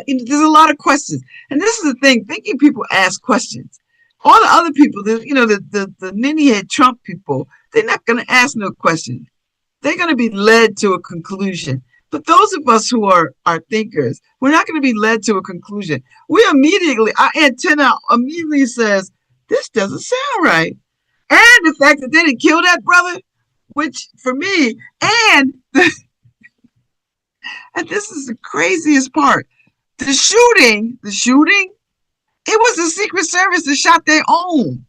There's a lot of questions, and this is the thing: thinking people ask questions. All the other people, the ninny head Trump people, they're not going to ask no questions. They're going to be led to a conclusion. But those of us who are thinkers, we're not going to be led to a conclusion. Our antenna immediately says, this doesn't sound right. And the fact that they didn't kill that brother, which for me, and and this is the craziest part. The shooting, it was the Secret Service that shot their own.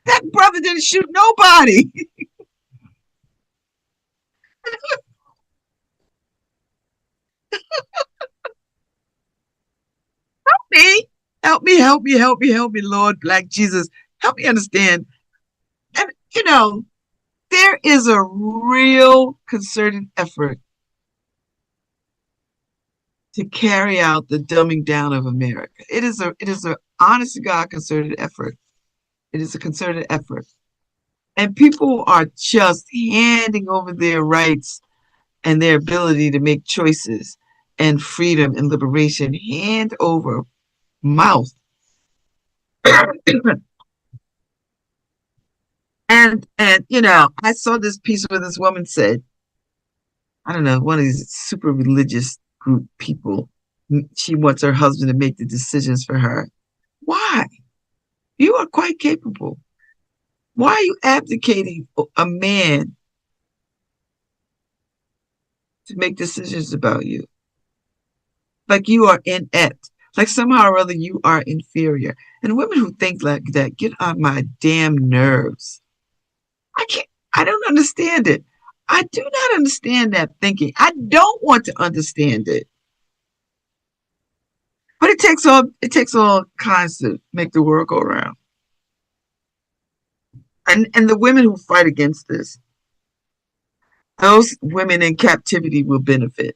That brother didn't shoot nobody. me, help me, Lord, Black Jesus. Help me understand. And, there is a real concerted effort to carry out the dumbing down of America. It is a honest to God concerted effort. It is a concerted effort. And people are just handing over their rights and their ability to make choices and freedom and liberation hand over mouth. and I saw this piece where this woman said, I don't know, one of these super religious group people, she wants her husband to make the decisions for her. Why? You are quite capable. Why are you abdicating a man to make decisions about you? Like you are inept. Like somehow or other you are inferior. And women who think like that get on my damn nerves. I don't understand it. I do not understand that thinking. I don't want to understand it. But it takes all kinds to make the world go around. And the women who fight against this, those women in captivity will benefit.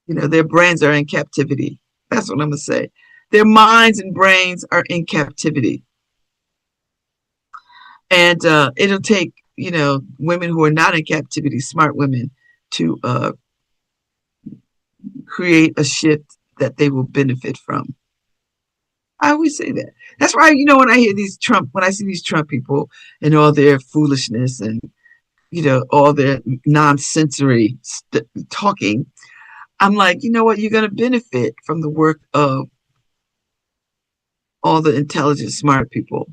Their brains are in captivity. That's what I'm gonna say. Their minds and brains are in captivity. And it'll take, women who are not in captivity, smart women, to create a shift that they will benefit from. I always say that. That's why, when I see these Trump people and all their foolishness and, all their nonsensory talking, I'm like, you know what? You're going to benefit from the work of all the intelligent, smart people.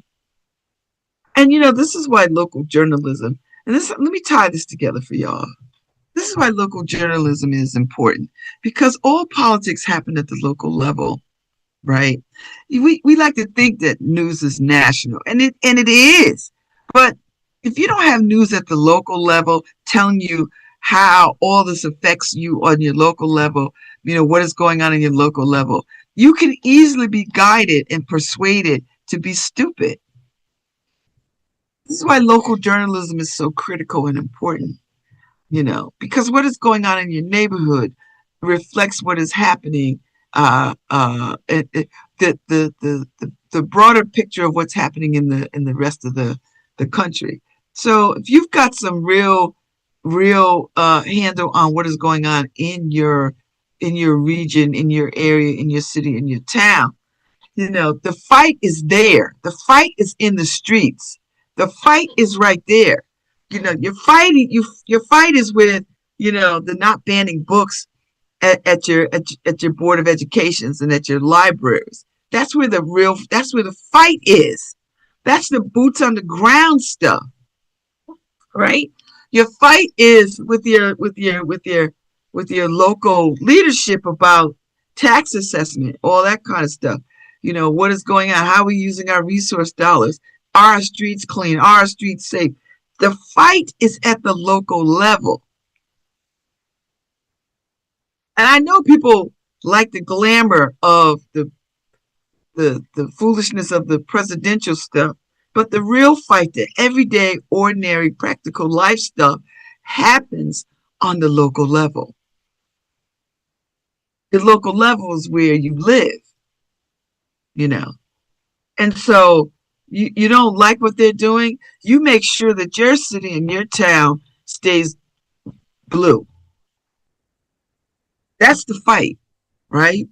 And, this is why local journalism, and let me tie this together for y'all. This is why local journalism is important, because all politics happen at the local level, right? We like to think that news is national, and it is. But if you don't have news at the local level telling you how all this affects you on your local level, what is going on in your local level, you can easily be guided and persuaded to be stupid. This is why local journalism is so critical and important, because what is going on in your neighborhood reflects what is happening. The broader picture of what's happening in the rest of the country. So if you've got some real handle on what is going on in your region, in your area, in your city, in your town, the fight is there. The fight is in the streets. The fight is right there. Your fight is with, the not banning books at your board of educations and at your libraries. That's where the fight is. That's the boots on the ground stuff, right? Your fight is with your local leadership about tax assessment, all that kind of stuff. What is going on? How are we using our resource dollars? Are our streets clean? Are our streets safe? The fight is at the local level. And I know people like the glamour of the foolishness of the presidential stuff, but the real fight, the everyday, ordinary, practical life stuff happens on the local level. The local level is where you live, And so you don't like what they're doing, you make sure that your city and your town stays blue. That's the fight. right?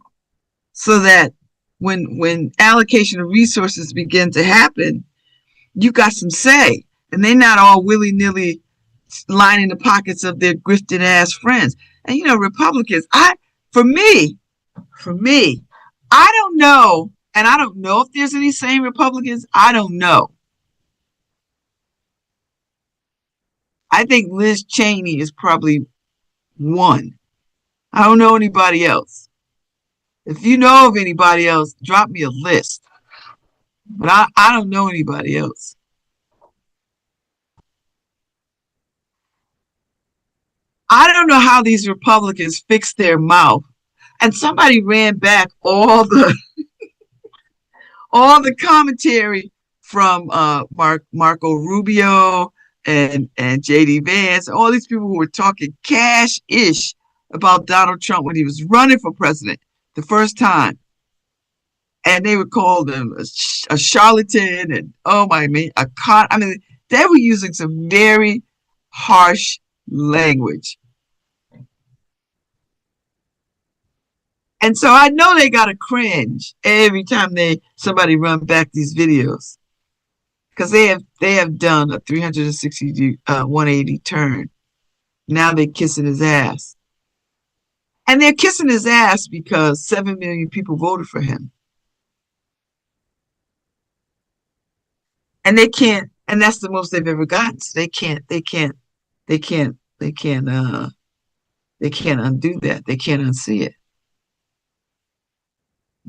So that when allocation of resources begin to happen, you got some say, and they're not all willy nilly lining the pockets of their grifted ass friends. And Republicans, for me, for me, I don't know, and I don't know if there's any sane Republicans. I don't know. I think Liz Cheney is probably one. I don't know anybody else. If you know of anybody else, drop me a list. But I don't know anybody else. I don't know how these Republicans fix their mouth. And somebody ran back all the commentary from Marco Rubio and JD Vance, all these people who were talking cash ish about Donald Trump when he was running for president the first time. And they would call him a charlatan and oh my man, a con. I mean, they were using some very harsh language. And so I know they got to cringe every time somebody run back these videos because they have done a 360 180 turn. Now they're kissing his ass, and they're kissing his ass because 7 million people voted for him, and they can't. And that's the most they've ever gotten. So they can't. They can't. They can't. They can't. They can't undo that. They can't unsee it.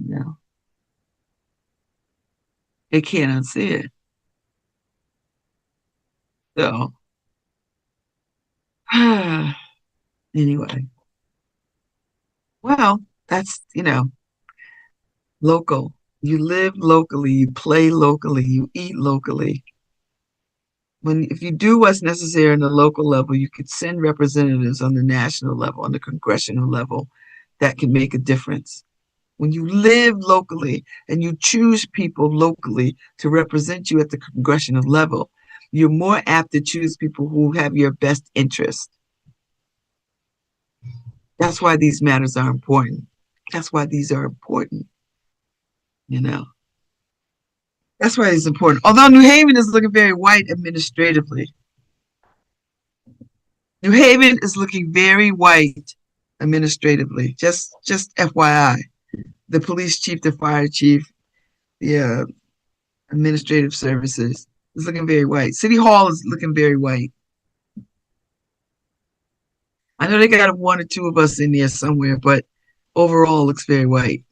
No, they can't unsee it. So anyway, well, that's local. You live locally, you play locally, you eat locally. If you do what's necessary on the local level, you could send representatives on the national level, on the congressional level, that can make a difference. When you live locally and you choose people locally to represent you at the congressional level, you're more apt to choose people who have your best interest. That's why these matters are important. That's why these are important. You know, that's why it's important. Although New Haven is looking very white administratively, New Haven is looking very white administratively. Just FYI, the police chief, the fire chief, the administrative services is looking very white. City Hall is looking very white. I know they got one or two of us in there somewhere, but overall it looks very white.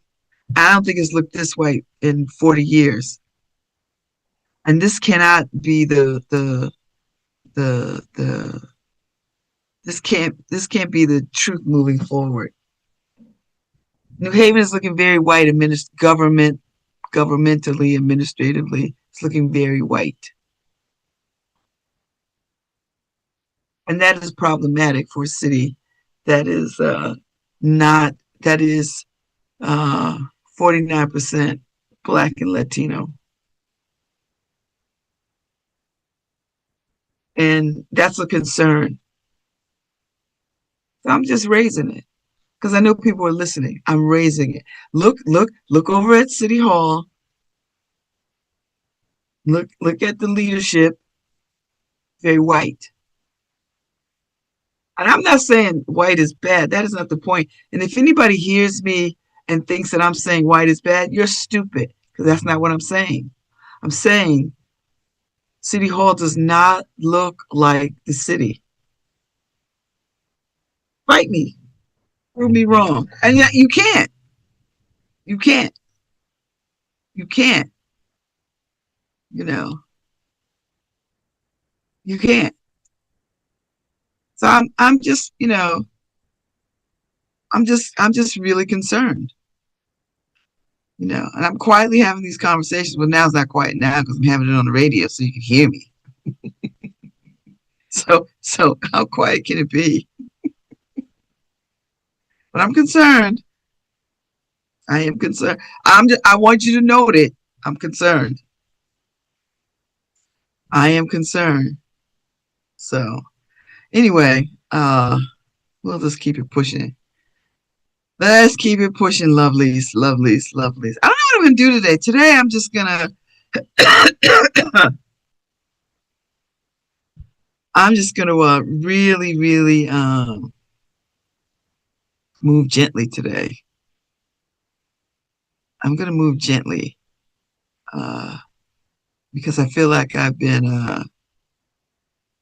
I don't think it's looked this white in 40 years. And this cannot be the this can't be the truth moving forward. New Haven is looking very white, governmentally, administratively. It's looking very white. And that is problematic for a city that is not, that is 49% Black and Latino. And that's a concern. So I'm just raising it because I know people are listening. I'm raising it. Look over at City Hall. Look at the leadership. Very white. And I'm not saying white is bad. That is not the point. And if anybody hears me and thinks that I'm saying white is bad, you're stupid, because that's not what I'm saying. I'm saying City Hall does not look like the city. Fight me. Prove me wrong. And yet you can't. You can't. You can't. You know. You can't. So I'm just, I'm just really concerned. And I'm quietly having these conversations. Well, now it's not quiet now because I'm having it on the radio so you can hear me. So how quiet can it be? But I'm concerned. I am concerned. I want you to note it. I'm concerned. I am concerned. So anyway, we'll just keep it pushing. Let's keep it pushing, lovelies, lovelies, lovelies. I don't know what I'm gonna do today. Today I'm just gonna I'm just gonna really, really move gently today. I'm gonna move gently uh, because I feel like I've been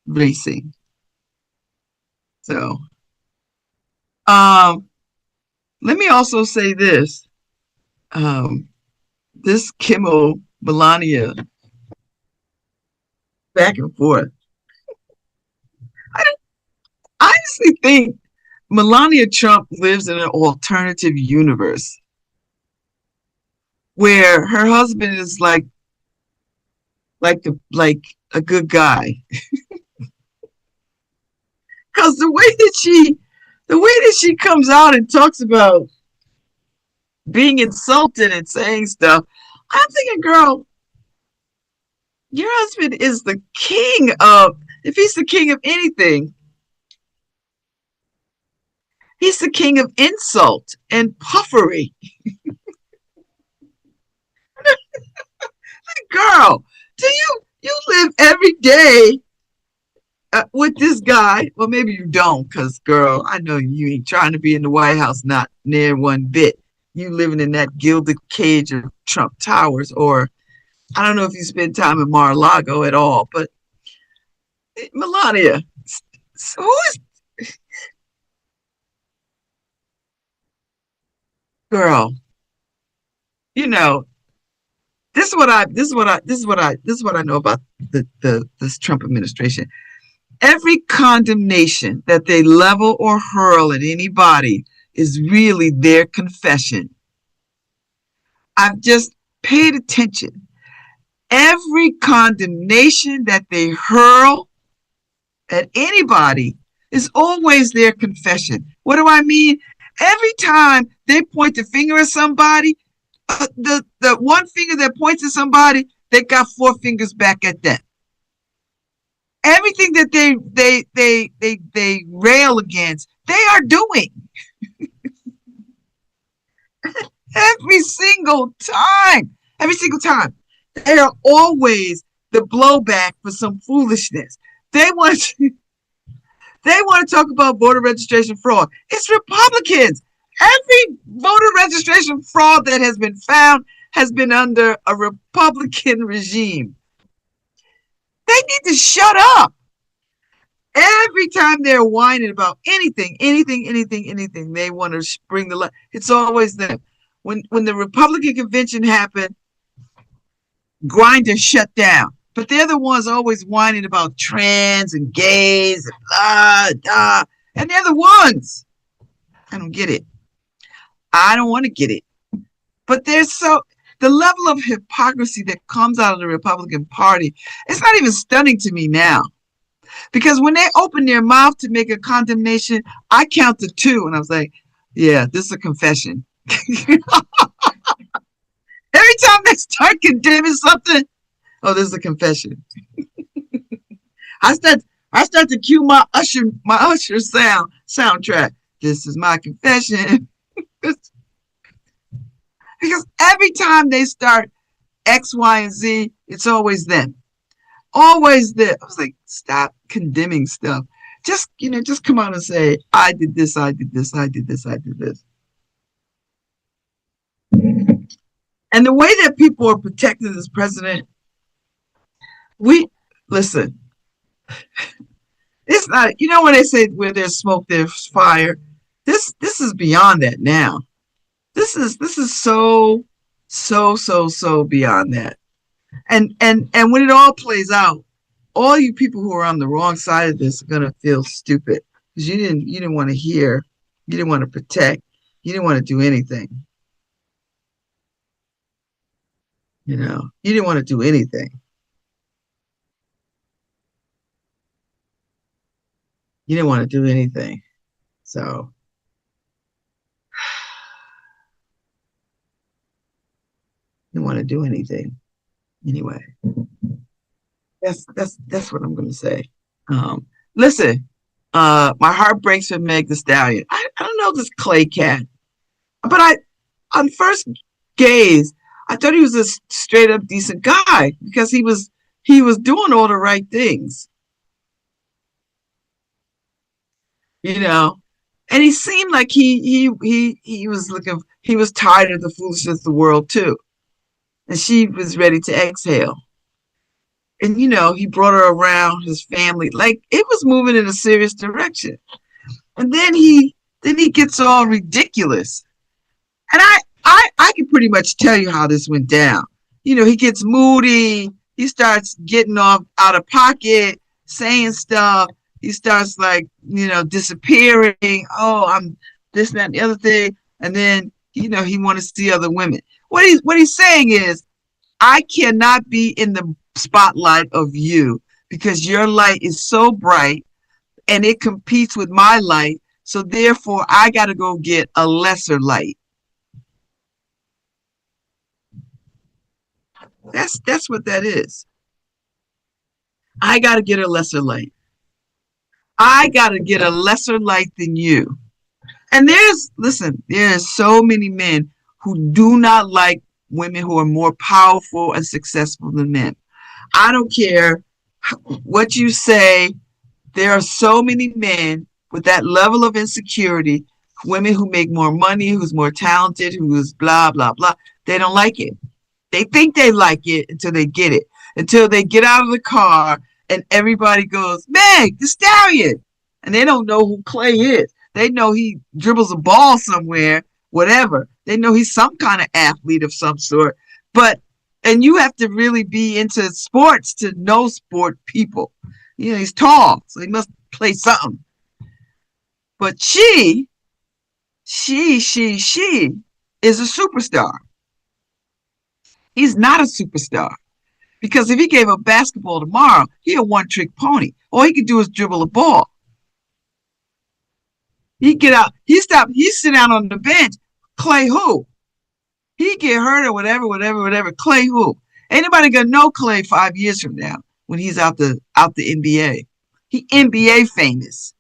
racing. So um, let me also say this: um, this Kimmel Melania back and forth. I honestly think Melania Trump lives in an alternative universe where her husband is like a good guy. Because the way that she comes out and talks about being insulted and saying stuff, I'm thinking, girl, your husband is the king of, if he's the king of anything, he's the king of insult and puffery. Girl, do you live every day with this guy? Well, maybe you don't, because girl, I know you ain't trying to be in the White House, not near one bit. You living in that gilded cage of Trump Towers, or I don't know if you spend time in Mar-a-Lago at all, but Melania, who is girl? You know, this is what I know about the this Trump administration. Every condemnation that they level or hurl at anybody is really their confession. I've just paid attention. Every condemnation that they hurl at anybody is always their confession. What do I mean? Every time they point the finger at somebody, the one finger that points at somebody, they got four fingers back at them. Everything that they rail against, they are doing every single time. Every single time, they are always the blowback for some foolishness. They want to, they want to talk about voter registration fraud. It's Republicans. Every voter registration fraud that has been found has been under a Republican regime. They need to shut up. Every time they're whining about anything, they want to bring the light. It's always them. When the Republican convention happened, Grindr shut down. But they're the ones always whining about trans and gays and blah, blah. And they're the ones. I don't get it. I don't want to get it. But the level of hypocrisy that comes out of the Republican Party, it's not even stunning to me now. Because when they open their mouth to make a condemnation, I count to two. And I was like, yeah, this is a confession. Every time they start condemning something, oh, this is a confession. I start to cue my usher soundtrack. This is my confession. Because every time they start X, Y, and Z, it's always them. Always there. I was like, stop condemning stuff. Just come out and say, I did this, I did this, I did this, I did this. And the way that people are protecting this president, we listen. It's not, when they say where there's smoke, there's fire. This is beyond that now. This is so beyond that. And when it all plays out, all you people who are on the wrong side of this are gonna feel stupid because you didn't want to hear, you didn't want to protect, you didn't want to do anything. You didn't want to do anything. You didn't want to do anything. So you didn't want to do anything. Anyway, that's what I'm gonna say. Listen, my heart breaks for Meg the Stallion. I don't know this Clay cat. But on first gaze, I thought he was a straight up decent guy because he was doing all the right things, you know. And he seemed like he was looking, he was tired of the foolishness of the world too, and she was ready to exhale. And he brought her around his family, like it was moving in a serious direction. And then he gets all ridiculous. And I can pretty much tell you how this went down. He gets moody. He starts getting off out of pocket, saying stuff. He starts like, disappearing. Oh, I'm this, that, and the other thing. And then, he wants to see other women. What he's saying is, I cannot be in the spotlight of you because your light is so bright and it competes with my light. So therefore, I got to go get a lesser light. That's what that is. I got to get a lesser light. I got to get a lesser light than you. And there's so many men who do not like women who are more powerful and successful than men. I don't care what you say. There are so many men with that level of insecurity, women who make more money, who's more talented, who's blah, blah, blah. They don't like it. They think they like it until they get it, until they get out of the car and everybody goes, Meg, the Stallion. And they don't know who Clay is. They know he dribbles a ball somewhere, whatever. They know he's some kind of athlete of some sort. And you have to really be into sports to know sport people. He's tall, so he must play something. But she is a superstar. He's not a superstar. Because if he gave up basketball tomorrow, he a one-trick pony. All he could do is dribble a ball. He get out, he sit down on the bench. Clay who? He get hurt or whatever. Clay who? Ain't nobody gonna know Clay 5 years from now when he's out the NBA. He NBA famous.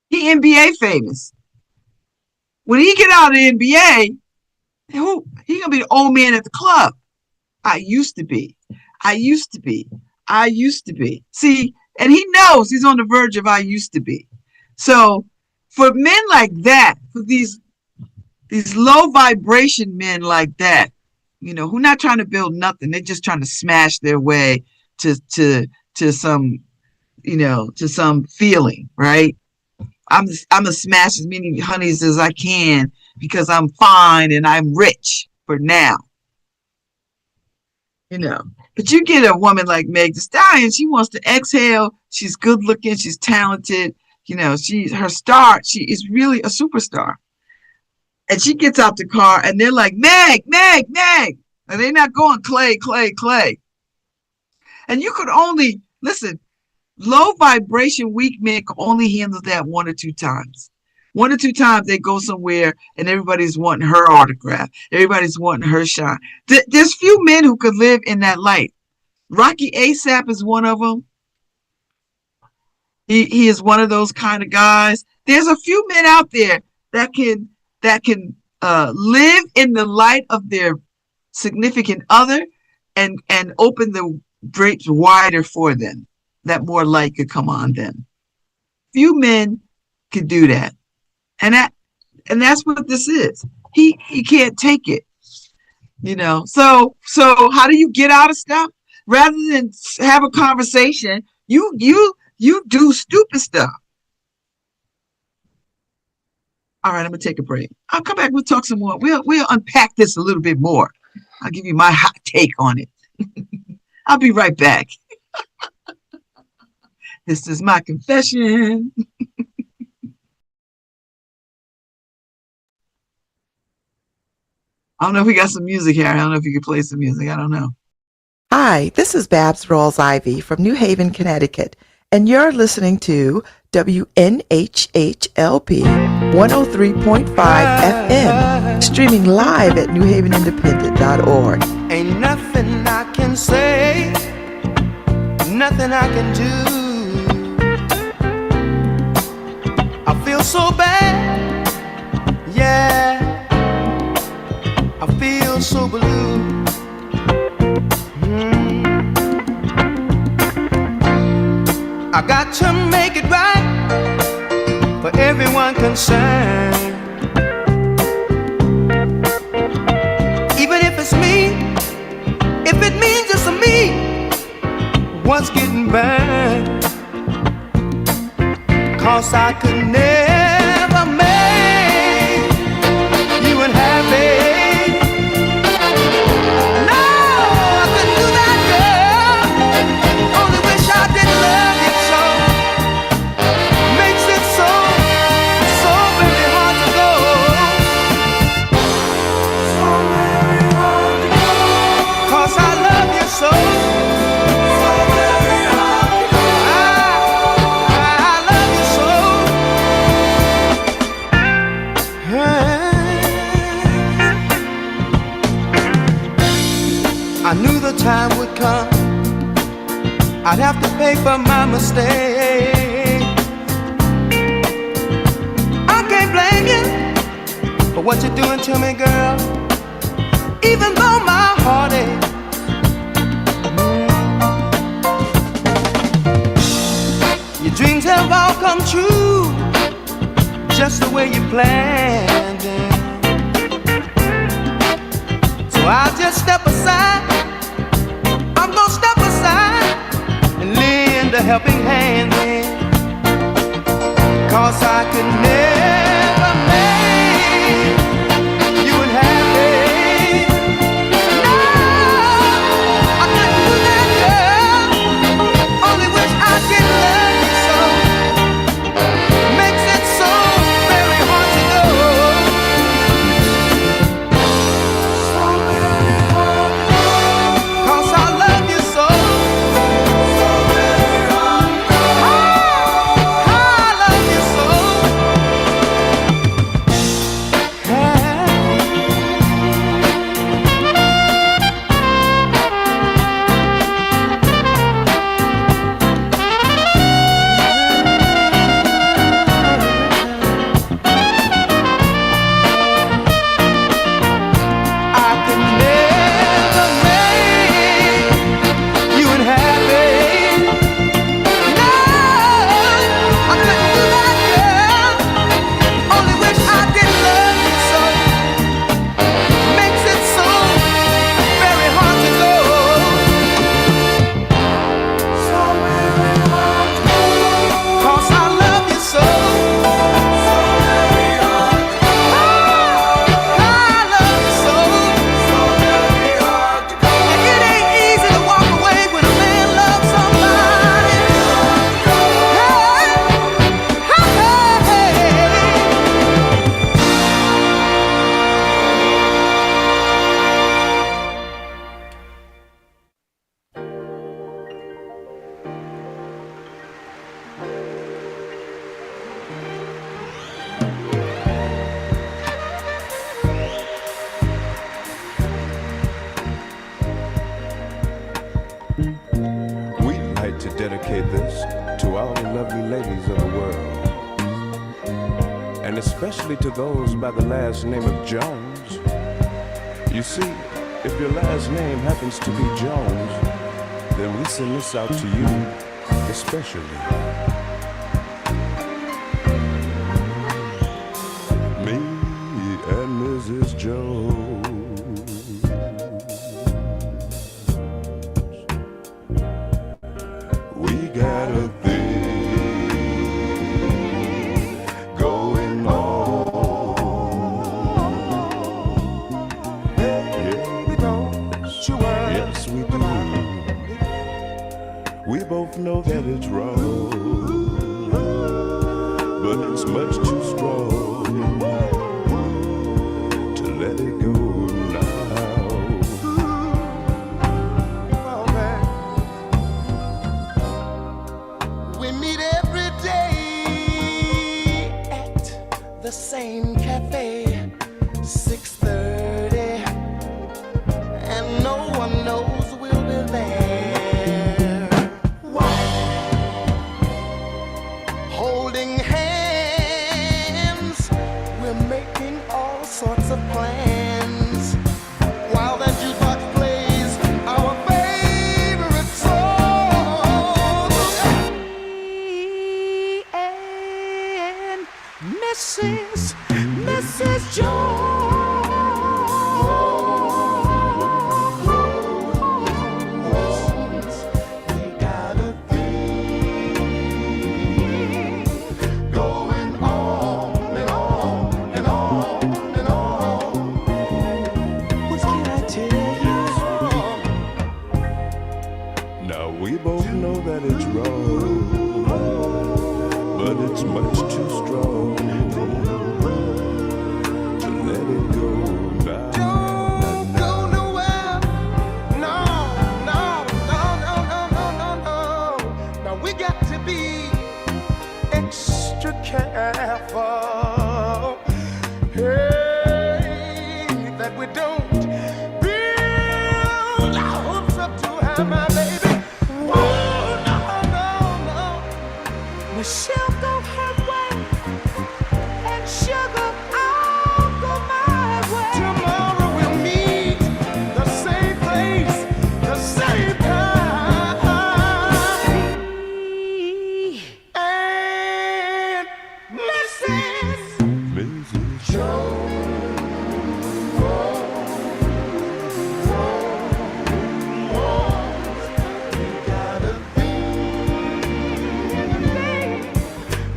He NBA famous. When he get out of the NBA, he gonna be the old man at the club. I used to be. See, and he knows he's on the verge of I used to be. So for men like that, for these low vibration men like that, who not trying to build nothing, they're just trying to smash their way to some, to some feeling, right? I'm gonna smash as many honeys as I can because I'm fine and I'm rich for now. But you get a woman like Meg Thee Stallion, she wants to exhale. She's good looking. She's talented. She's her star. She is really a superstar. And she gets out the car and they're like, Meg. And they're not going Clay. And you could only, listen, low vibration weak men can only handle that one or two times. One or two times they go somewhere and everybody's wanting her autograph. Everybody's wanting her shine. There's few men who could live in that light. Rocky ASAP is one of them. He is one of those kind of guys. There's a few men out there that can live in the light of their significant other and open the drapes wider for them, that more light could come on them. Few men could do that. And that's what this is. He can't take it. So how do you get out of stuff? Rather than have a conversation, you do stupid stuff. All right, I'm gonna take a break. I'll come back. We'll talk some more. We'll unpack this a little bit more. I'll give you my hot take on it. I'll be right back. This is my confession. I don't know if we got some music here. I don't know if you could play some music. I don't know. Hi, this is Babz Rawls-Ivy from New Haven, Connecticut, and you're listening to WNHHLP 103.5 FM, streaming live at newhavenindependent.org. Ain't nothing I can say, nothing I can do. I feel so bad so blue. I got to make it right for everyone concerned. Even if it's me, if it means just me, what's getting burned? 'Cause I could never make you unhappy. No, I couldn't do that, girl. Only wish I didn't love you so. Makes it so, so very hard to go. So very hard to go. 'Cause I love you so. So very hard to go. I love you so. I knew the time would come I'd have to pay for my mistake. I can't blame you for what you're doing to me, girl. Even though my heart aches. Your dreams have all come true, just the way you planned them. So I'll just step aside. I'm gonna step aside and lend a helping hand then. 'Cause I could never make you unhappy. No, I couldn't do that, girl. Only wish I did love you so. Makes it so very hard to go. So very hard to go. 'Cause I love you so. So very hard to go. I love you so. I could never make you unhappy. No, I couldn't do that, girl. Only wish I did love you so. Makes it so very hard to go. So very hard to go. 'Cause I love you so. So very hard to go. I love you so. So very hard to go. It ain't easy to walk away when a man loves somebody. Hey, hey, hey. We'd like to dedicate this to all the lovely ladies of the world, and especially to those by the last name of Jones. You see, if your last name happens to be Jones, then we send this out to you especially. Me and Mrs. Jones. We got a thing going on. Yeah, we don't. Yes, we do. We both know that it's wrong, but it's much too strong to let it go now. Oh, man. We meet every day at the same cafe, 6:30, and no one knows we'll be there. Why? Holding hands, we're making all sorts of plans. Mrs. Jones, we got a thing going on and on and on and on. What can I tell you? Now we both know that it's wrong, but it's much too strong to let it go now. Don't go nowhere. No, no, no, no, no, no, no, no. Now we got to be extra careful. Hey, that we don't build our hopes up too high, my baby. Oh, no, no, no. Michelle go her way, and sugar, I'll go my way. Tomorrow we'll meet the same place, the same time. And Mrs. Got a thing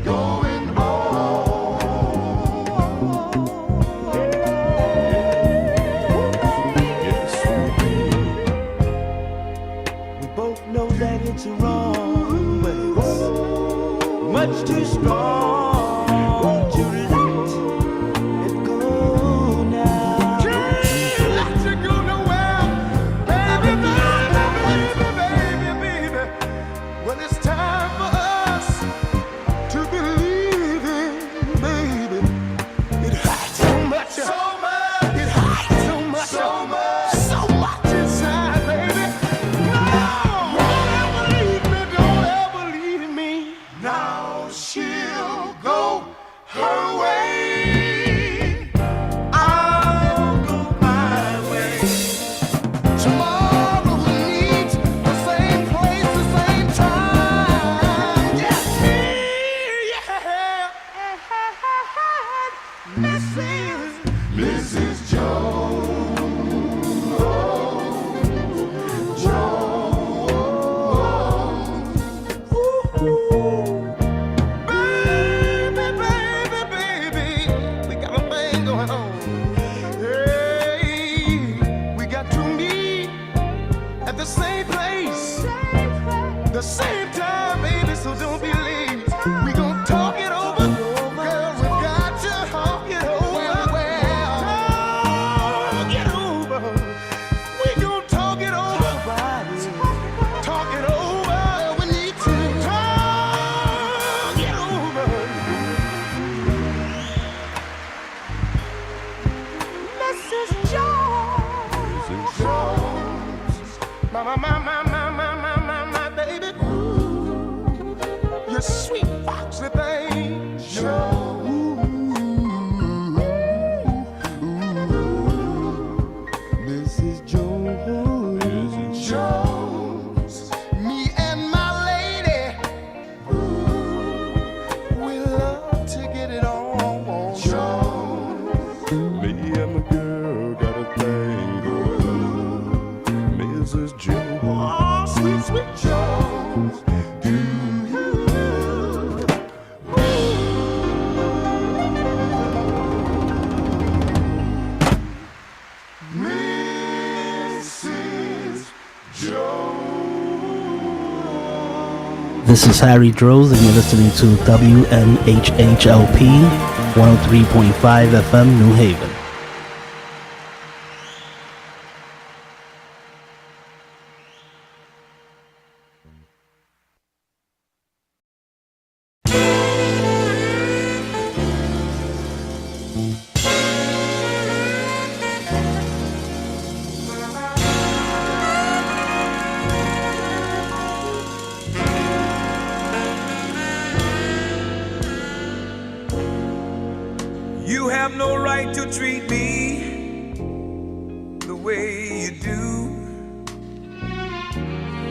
going Yes, We both know that it's wrong, but it's much too strong to let it go now. Can't let you go nowhere, baby, baby, baby, baby. Well, it's time for us to believe in, baby. It hurts so much, so much. It hurts so much, so much, so much inside, baby. No, don't ever leave me, don't ever leave me. Now she'll go her way, I'll go my way. Tomorrow we'll meet the same place, the same time. Yes, me, yeah. Mrs. Jones, baby, baby, baby, we got a thing going on. Hey, we got to meet at the same place, the same time, baby, so don't be late. We gon' talk it over, girl, we got to talk it over. Talk it over. We gon' talk it over. Talk it over. We need to talk it over. Mrs. Jones, my baby, you sweet foxy thing. Mrs. Jones, me and my lady, we love to get it on. me and my girl got a thing going on. Mrs. Jones. Oh, sweet, sweet Jones. Mrs. Jones. This is Harry Droz, and you're listening to WNHHLP 103.5 FM New Haven. You have no right to treat me the way you do.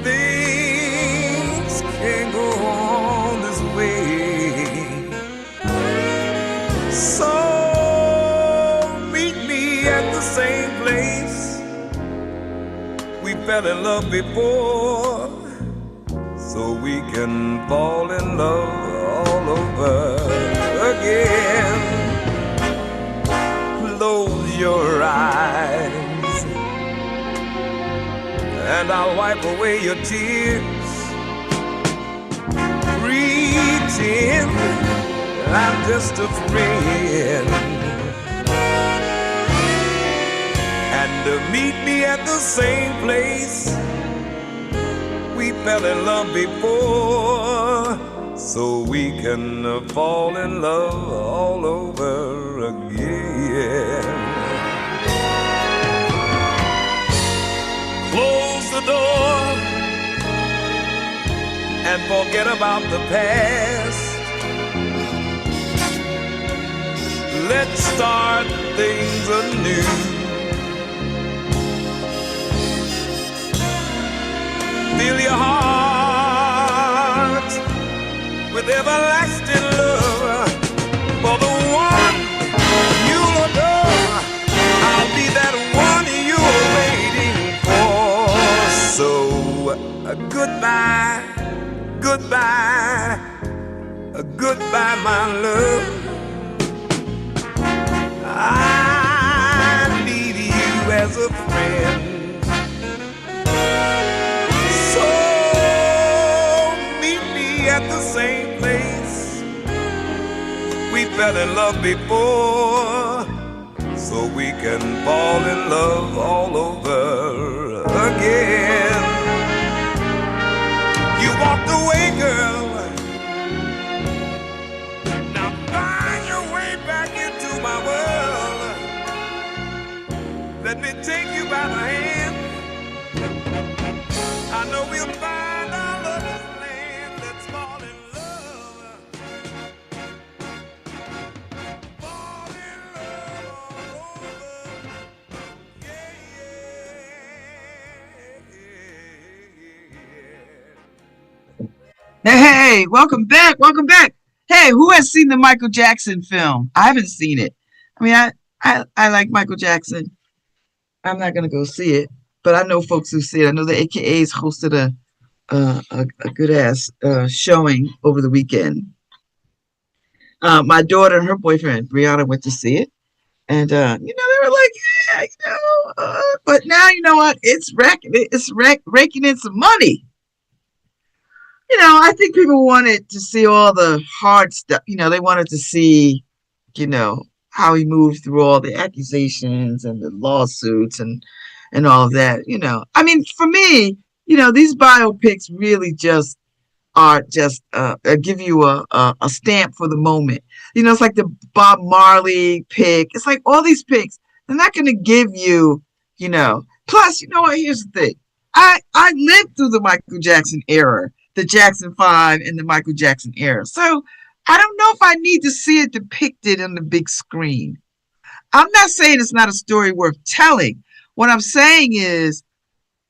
Things can't go on this way. So fell in love before, so we can fall in love all over again. Close your eyes and I'll wipe away your tears. Pretend I'm just a friend, and meet me at the same place we fell in love before, so we can fall in love all over again. Close the door and forget about the past. Let's start things anew. Fill your heart with everlasting love for the one you'll adore. I'll be that one you're waiting for. So goodbye, goodbye, goodbye, my love. I need you as a friend. So meet me at the same place we fell in love before, so we can fall in love all over again. You walked away, girl. Now find your way back into my world. Let me take you by the hand. I know we'll find our lover's land. Let's fall in love. Fall in love all over. Yeah, yeah, yeah. Hey, welcome back. Welcome back. Hey, who has seen the Michael Jackson film? I haven't seen it. I mean, I like Michael Jackson. I'm not gonna go see it, but I know folks who see it. I know the AKAs hosted a good ass showing over the weekend. My daughter and her boyfriend Brianna went to see it, and they were like, yeah, but now you know what? Raking in some money. I think people wanted to see all the hard stuff. They wanted to see, how he moved through all the accusations and the lawsuits and all of that. I mean, for me, these biopics really just are just give you a stamp for the moment. It's like the Bob Marley pick. It's like all these picks. They're not going to give you, Plus, you know what? Here's the thing. I lived through the Michael Jackson era, the Jackson 5 and the Michael Jackson era. So I don't know if I need to see it depicted on the big screen. I'm not saying it's not a story worth telling. What I'm saying is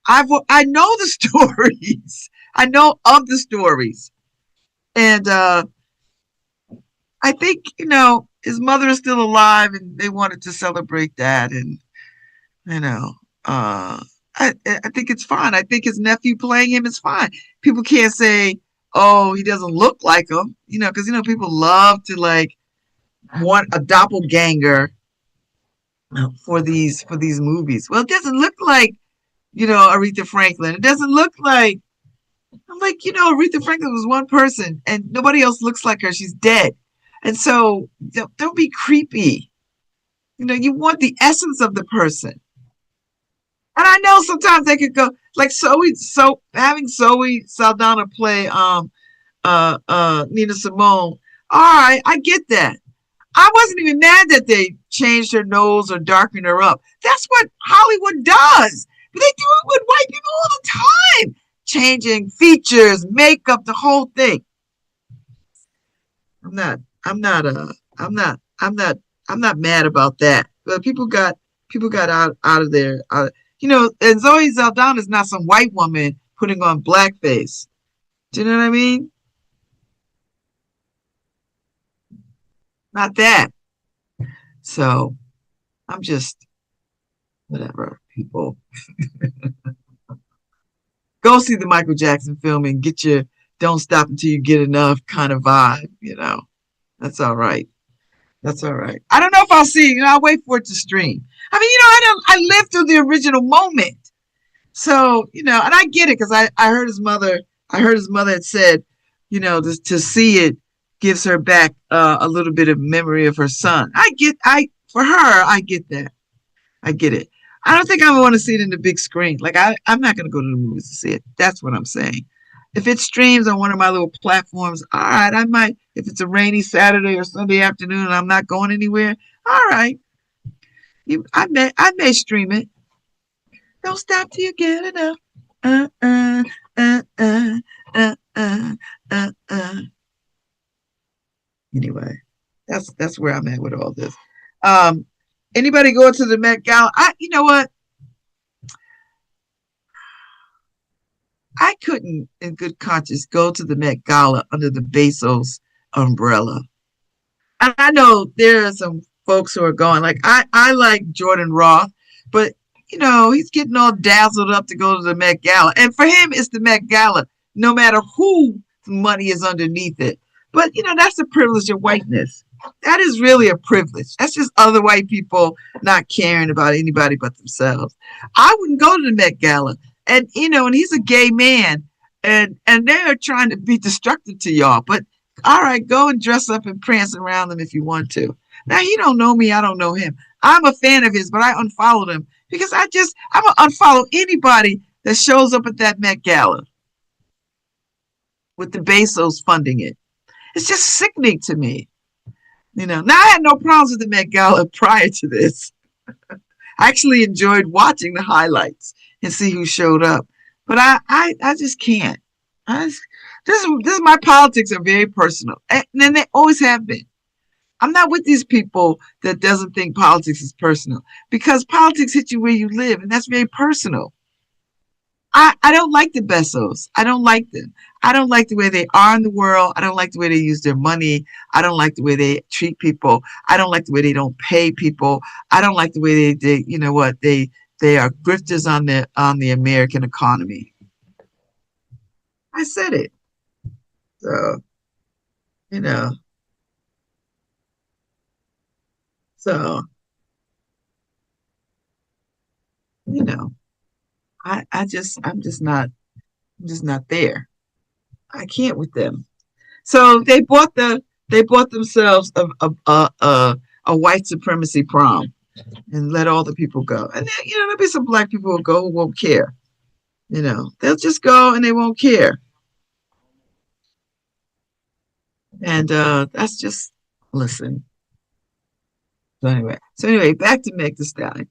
I know the stories. I know of the stories. And I think, his mother is still alive and they wanted to celebrate that. And, I think it's fine. I think his nephew playing him is fine. People can't say, oh, he doesn't look like him, because, people love to want a doppelganger for these movies. Well, it doesn't look like, Aretha Franklin. It doesn't look like, I'm like, Aretha Franklin was one person and nobody else looks like her. She's dead. And so don't be creepy. You want the essence of the person. And I know sometimes they could go like having Zoe Saldana play Nina Simone. All right, I get that. I wasn't even mad that they changed her nose or darkened her up. That's what Hollywood does. But they do it with white people all the time. Changing features, makeup, the whole thing. I'm not mad about that. But people got out of there. And Zoe Saldana is not some white woman putting on blackface. Do you know what I mean? Not that. So I'm just whatever, people. go see the Michael Jackson film and get your "Don't Stop Until You Get Enough" kind of vibe. That's all right. That's all right. I don't know if I'll see it. I'll wait for it to stream. I mean, I lived through the original moment. So, and I get it because I heard his mother. I heard his mother had said, to see it gives her back a little bit of memory of her son. For her, I get that. I get it. I don't think I want to see it in the big screen. Like I'm not going to go to the movies to see it. That's what I'm saying. If it streams on one of my little platforms, all right, I might. If it's a rainy Saturday or Sunday afternoon and I'm not going anywhere, all right, I may stream it. Don't stop till you get enough. Uh uh uh uh uh uh uh. Anyway, that's where I'm at with all this. Anybody going to the Met Gala? You know what? I couldn't, in good conscience, go to the Met Gala under the Bezos umbrella. And I know there are some folks who are going. Like I like Jordan Roth, but he's getting all dazzled up to go to the Met Gala, and for him, it's the Met Gala, no matter who money is underneath it. But that's the privilege of whiteness. That is really a privilege. That's just other white people not caring about anybody but themselves. I wouldn't go to the Met Gala. And and he's a gay man, and they're trying to be destructive to y'all. But all right, go and dress up and prance around them if you want to. Now he don't know me, I don't know him. I'm a fan of his, but I unfollowed him because I'm gonna unfollow anybody that shows up at that Met Gala with the Bezos funding it. It's just sickening to me. Now I had no problems with the Met Gala prior to this. I actually enjoyed watching the highlights and see who showed up. But I just can't. This is my politics are very personal. And they always have been. I'm not with these people that doesn't think politics is personal, because politics hit you where you live, and that's very personal. I don't like the Bezos. I don't like them. I don't like the way they are in the world. I don't like the way they use their money. I don't like the way they treat people. I don't like the way they don't pay people. I don't like the way they are grifters on the American economy. I said it. So, I'm just not there. I can't with them. So they bought themselves a white supremacy prom and let all the people go. And then, there'll be some black people who go who won't care. They'll just go and they won't care. And that's just, listen. So anyway, back to Meg Thee Stallion.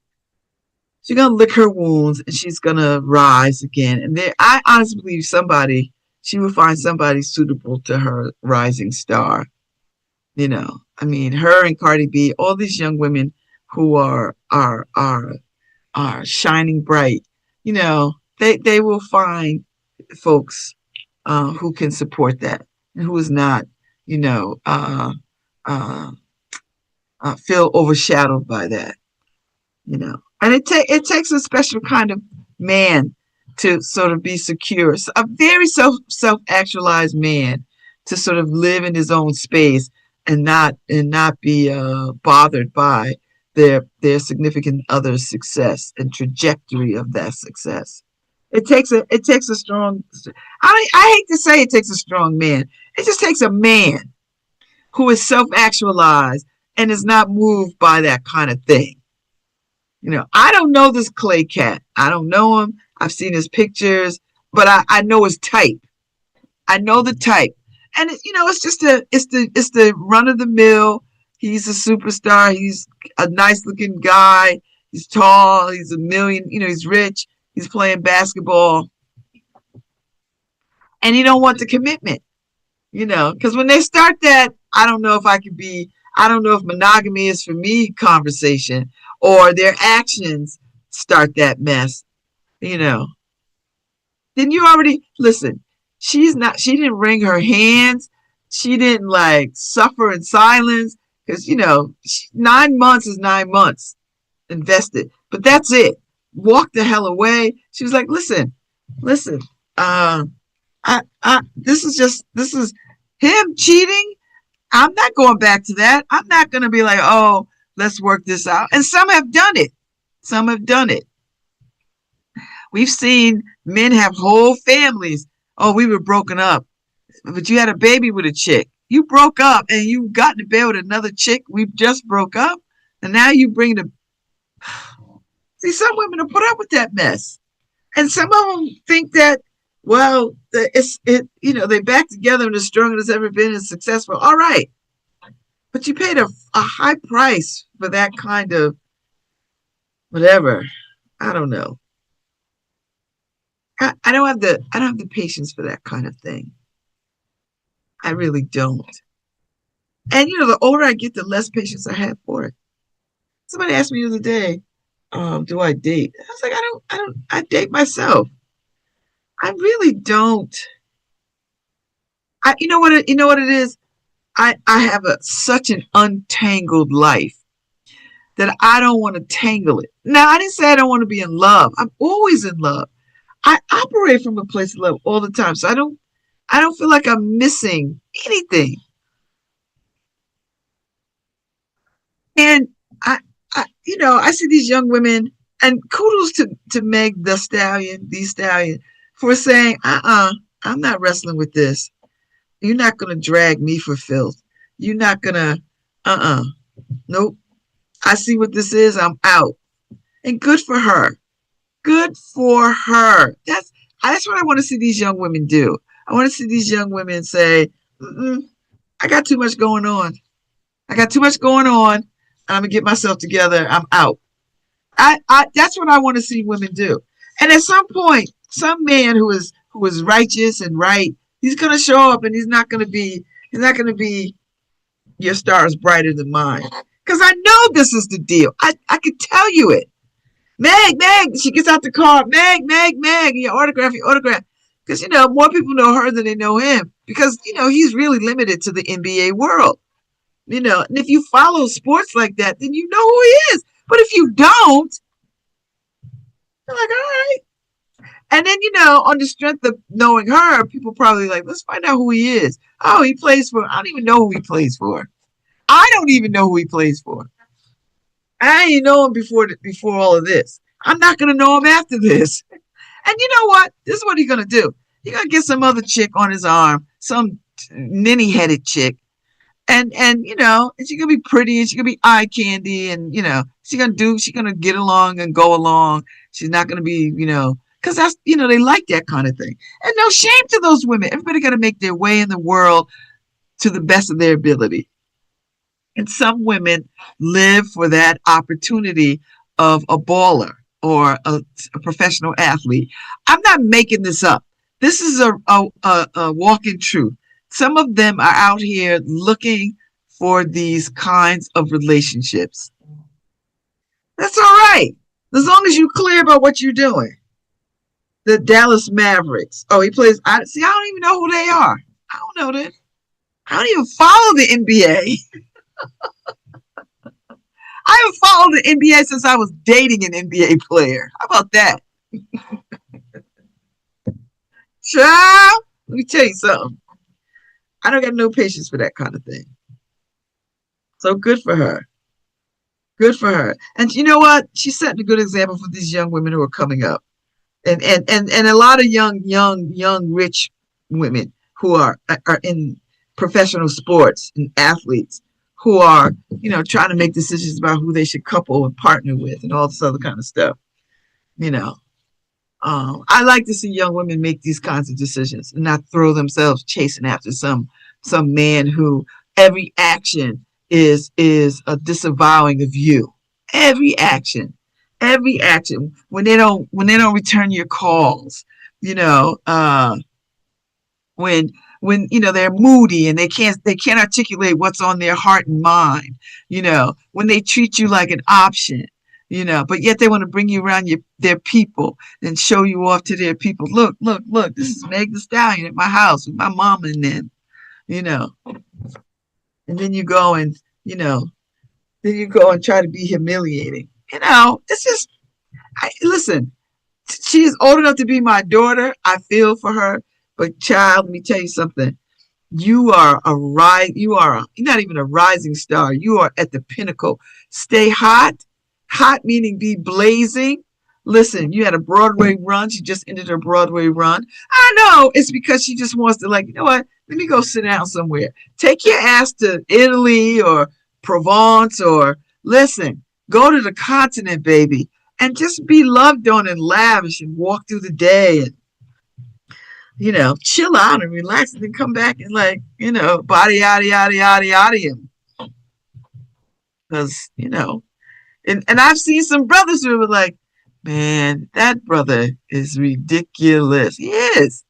She's gonna lick her wounds and she's gonna rise again. And I honestly believe she will find somebody suitable to her rising star. I mean, her and Cardi B, all these young women who are shining bright. They will find folks who can support that and who is not, feel overshadowed by that. And it takes a special kind of man to sort of be secure, a very self-actualized man to sort of live in his own space and not be bothered by their significant other's success and trajectory of that success. It takes a strong. I hate to say it takes a strong man. It just takes a man who is self-actualized and is not moved by that kind of thing. I don't know this Clay cat. I don't know him. I've seen his pictures, but I know his type. I know the type, and it's just the run of the mill. He's a superstar. He's a nice looking guy. He's tall. He's a million. He's rich. He's playing basketball, and he don't want the commitment. Because when they start that, I don't know if monogamy is for me conversation, or their actions start that mess. Then you already listen. She didn't wring her hands. She didn't suffer in silence, because 9 months is 9 months invested, but that's it. Walk the hell away. She was like, listen, Uh, this is him cheating. I'm not going back to that. I'm not going to be like, oh, let's work this out. And some have done it. Some have done it. We've seen men have whole families. Oh, we were broken up, but you had a baby with a chick. You broke up and you got to bed with another chick. We just broke up, and now you bring the. See, some women will put up with that mess, and some of them think that, well, they're back together and as strong as ever been and successful. All right, but you paid a high price for that kind of whatever. I don't know. I don't have the patience for that kind of thing. I really don't. And the older I get, the less patience I have for it. Somebody asked me the other day, do I date? I was like, I date myself. I really don't. You know what it is? I have such an untangled life that I don't want to tangle it. Now, I didn't say I don't want to be in love. I'm always in love. I operate from a place of love all the time. So I don't feel like I'm missing anything. And I see these young women, and kudos to Meg the Stallion, for saying, I'm not wrestling with this. You're not going to drag me for filth. You're not going to, nope. I see what this is. I'm out. And good for her. Good for her. That's what I want to see these young women do. I want to see these young women say, I got too much going on. I'm going to get myself together. I'm out. That's what I want to see women do. And at some point, some man who is righteous and right, he's going to show up, and he's not going to be your star is brighter than mine. Because I know this is the deal. I could tell you it. Meg, she gets out the car. Meg, your autograph. Because, more people know her than they know him. Because, he's really limited to the NBA world. And if you follow sports like that, then you know who he is. But if you don't, you're like, all right. And then, on the strength of knowing her, people probably like, let's find out who he is. Oh, he plays for, I don't even know who he plays for. I don't even know who he plays for. I didn't know him before all of this. I'm not going to know him after this. And you know what? This is what he's going to do. He's going to get some other chick on his arm, some ninny-headed chick. And she's going to be pretty, and she's going to be eye candy, and, she's going to get along and go along. She's not going to be, because that's, they like that kind of thing. And no shame to those women. Everybody got to make their way in the world to the best of their ability. And some women live for that opportunity of a baller or a professional athlete. I'm not making this up. This is a walking truth. Some of them are out here looking for these kinds of relationships. That's all right, as long as you're clear about what you're doing. The Dallas Mavericks. Oh, he plays. I don't even know who they are. I don't know them. I don't even follow the NBA. I haven't followed the NBA since I was dating an NBA player. How about that? Child, let me tell you something. I don't got no patience for that kind of thing. So good for her. Good for her. And you know what? She's setting a good example for these young women who are coming up. And a lot of young rich women who are in professional sports and athletes who are, trying to make decisions about who they should couple and partner with and all this other kind of stuff. I like to see young women make these kinds of decisions and not throw themselves chasing after some man who every action is a disavowing of you. Every action when they don't return your calls, when they're moody and they can't articulate what's on their heart and mind, when they treat you like an option, but yet they want to bring you around their people and show you off to their people. Look, this is Meg the Stallion at my house with my mom and them, and then you go and try to be humiliating. It's just, listen, She is old enough to be my daughter. I feel for her. But child, let me tell you something. You're not even a rising star. You are at the pinnacle. Stay hot. Hot meaning be blazing. Listen, you had a Broadway run. She just ended her Broadway run. I know it's because she just wants to, like, you know what? Let me go sit down somewhere. Take your ass to Italy or Provence, or listen, go to the continent, baby, and just be loved on and lavish and walk through the day and, chill out and relax, and then come back and, like, body yada yada yada yada him. Because, and I've seen some brothers who were like, man, that brother is ridiculous. He is.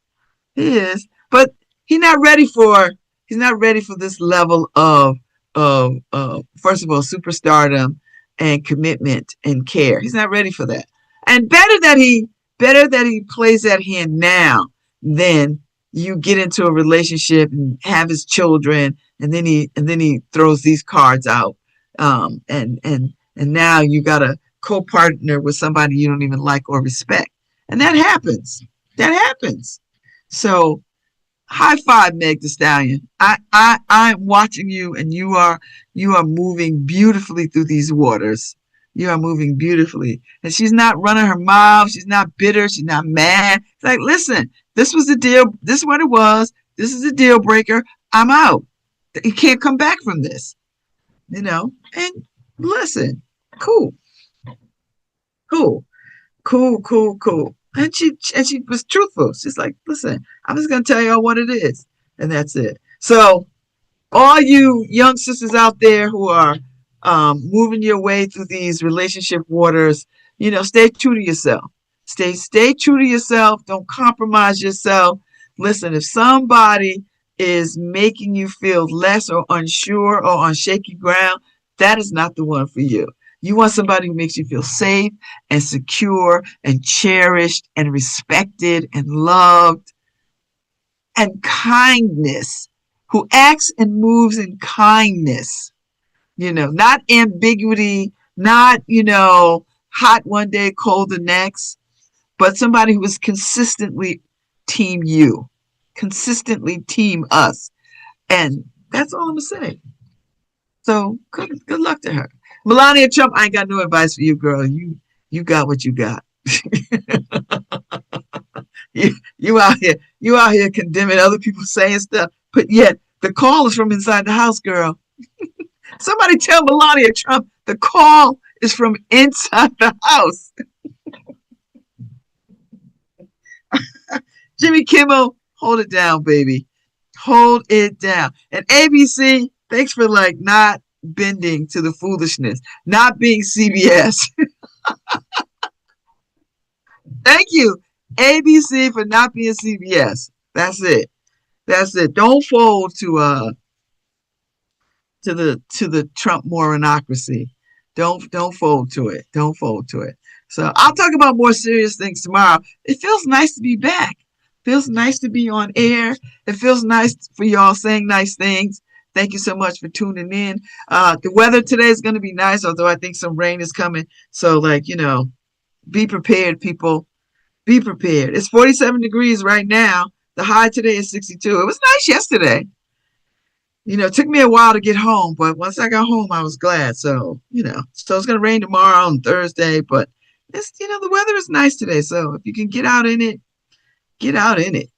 But he's not ready for this level of first of all, superstardom and commitment and care. He's not ready for that. And better that he plays that hand now than you get into a relationship and have his children, and then he throws these cards out. And now you got a co-partner with somebody you don't even like or respect. And that happens. So high five, Meg Thee Stallion. I'm watching you, and you are moving beautifully through these waters. You are moving beautifully. And she's not running her mouth. She's not bitter. She's not mad. It's like, listen, this was the deal. This is what it was. This is a deal breaker. I'm out. You can't come back from this. And listen, cool. And she was truthful. She's like, listen, I'm just going to tell y'all what it is. And that's it. So all you young sisters out there who are moving your way through these relationship waters, stay true to yourself. Stay true to yourself. Don't compromise yourself. Listen, if somebody is making you feel less or unsure or on shaky ground, that is not the one for you. You want somebody who makes you feel safe and secure and cherished and respected and loved and kindness, who acts and moves in kindness, not ambiguity, not, hot one day, cold the next, but somebody who is consistently team you, consistently team us. And that's all I'm going to say. So good luck to her. Melania Trump, I ain't got no advice for you, girl. You got what you got. you out here condemning other people saying stuff, but yet the call is from inside the house, girl. Somebody tell Melania Trump the call is from inside the house. Jimmy Kimmel, hold it down, baby. Hold it down. And ABC, thanks for not bending to the foolishness, not being CBS. Thank you, ABC, for not being CBS. That's it. Don't fold to the Trump moronocracy. Don't fold to it. So I'll talk about more serious things tomorrow. It feels nice to be back. Feels nice to be on air. It feels nice for y'all saying nice things. Thank you so much for tuning in. The weather today is going to be nice, although I think some rain is coming. So, be prepared, people. Be prepared. It's 47 degrees right now. The high today is 62. It was nice yesterday. It took me a while to get home, but once I got home, I was glad. So, so it's going to rain tomorrow and Thursday, but it's, the weather is nice today. So if you can get out in it, get out in it.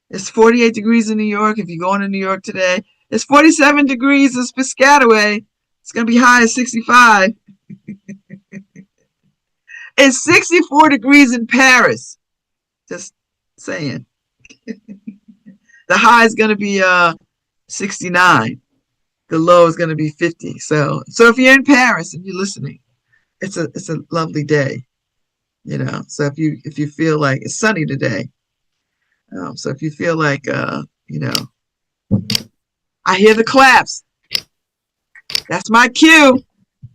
It's 48 degrees in New York. If you're going to New York today, it's 47 degrees in Piscataway. It's going to be high at 65. It's 64 degrees in Paris. Just saying. The high is going to be 69. The low is going to be 50. So if you're in Paris and you're listening, it's a lovely day. So if you feel like it's sunny today. So if you feel like I hear the claps. That's my cue.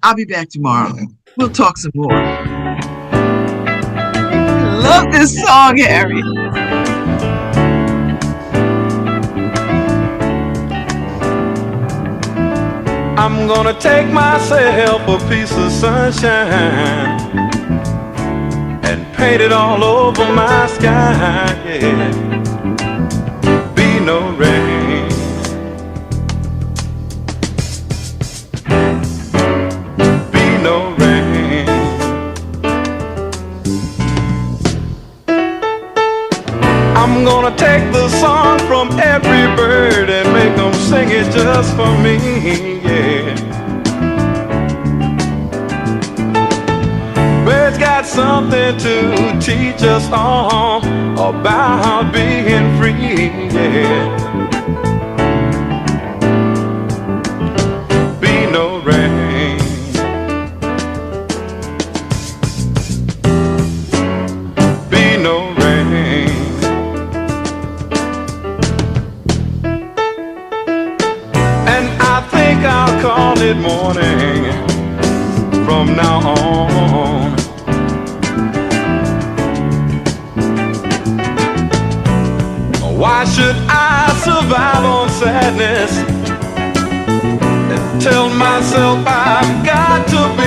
I'll be back tomorrow. We'll talk some more. Love this song, Harry. I'm gonna take myself a piece of sunshine and painted all over my sky, yeah. Be no rain. Be no rain. I'm gonna take the song from every bird and make them sing it just for me, yeah. Birds got something to teach us all about being free, yeah. Be no rain. Be no rain. And I think I'll call it morning from now on. Why should I survive on sadness and tell myself I've got to be